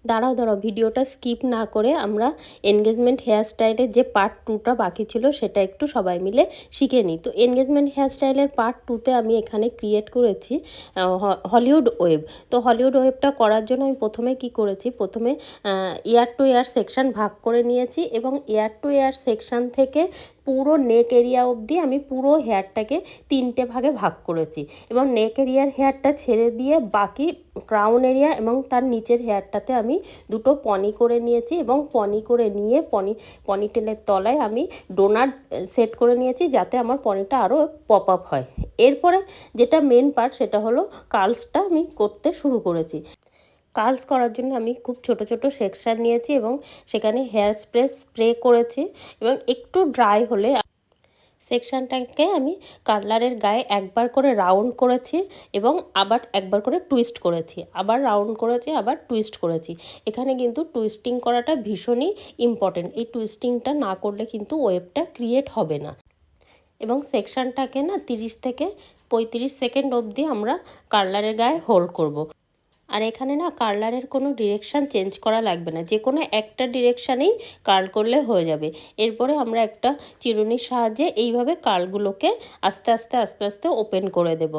দাঁড়াও দাঁড়াও, ভিডিওটা স্কিপ না করে আমরা এনগেজমেন্ট হেয়ার স্টাইলের যে পার্ট 2টা বাকি ছিল সেটা একটু সবাই মিলে শিখে নিই। তো এনগেজমেন্ট হেয়ার স্টাইলের পার্ট 2তে আমি এখানে ক্রিয়েট করেছি হলিউড ওয়েভ। তো হলিউড ওয়েভটা করার জন্য আমি প্রথমে কি করেছি, প্রথমে ইয়ার টু ইয়ার সেকশন ভাগ করে নিয়েছি এবং ইয়ার টু ইয়ার সেকশন থেকে পুরো নেক এরিয়া অবধি আমি পুরো হেয়ারটাকে 3টে ভাগে ভাগ করেছি এবং নেক এরিয়ার হেয়ারটা ছেড়ে দিয়ে বাকি ক্রাউন এরিয়া এবং তার নিচের হেয়ারটাতে আমি দুটো পনি করে নিয়েছি এবং পনি করে নিয়ে পনিটেলের তলায় আমি ডোনাট সেট করে নিয়েছি যাতে আমার পনিটা আরও পপ আপ হয়। এরপরে যেটা মেন পার্ট সেটা হলো কার্লসটা আমি করতে শুরু করেছি। কার্লস করার জন্য আমি খুব ছোট ছোট সেকশন নিয়েছি এবং সেখানে হেয়ার স্প্রে করেছি এবং একটু ড্রাই হলে সেকশনটাকে আমি কার্লারের গায়ে একবার করে রাউন্ড করেছি এবং আবার একবার করে টুইস্ট করেছি, আবার রাউন্ড করেছি, আবার টুইস্ট করেছি। এখানে কিন্তু টুইস্টিং করাটা ভীষণই ইম্পর্টেন্ট। এই টুইস্টিংটা না করলে কিন্তু ওয়েভটা ক্রিয়েট হবে না। এবং সেকশনটাকে না 30 থেকে 35 সেকেন্ড অবধি আমরা কার্লারের গায়ে হোল্ড করব। আর এখানে না কার্লারের কোনো ডিরেকশান চেঞ্জ করা লাগবে না, যে কোনো একটা ডিরেকশানেই কার্ল করলে হয়ে যাবে। এরপরে আমরা একটা চিরুনির সাহায্যে এইভাবে কার্লগুলোকে আস্তে আস্তে আস্তে আস্তে ওপেন করে দেব।